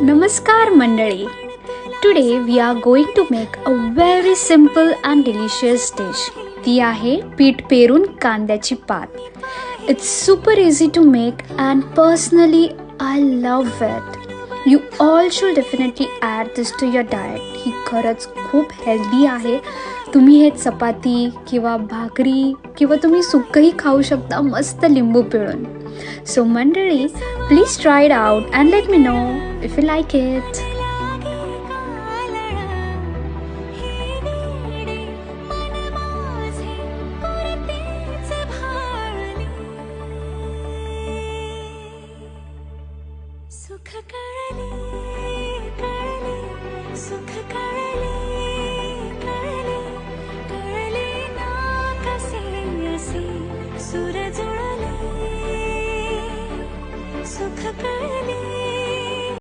Namaskar Mandali. Today we are going to make a very simple and delicious dish. ती आहे पीठ पेरून कांद्याची पात. It's super easy to make and personally I love it. You all should definitely add this to your diet. ही खरंच खूप healthy आहे. तुम्ही हे चपाती किंवा भाकरी किंवा तुम्ही सुक्कही खाऊ शकता मस्त लिंबू पिळून. So मंडळी, please try it out and let me know if you like it. सुख कळले कळले सुख कळले कळले कळले ना कसे असे सूर जुळले सुख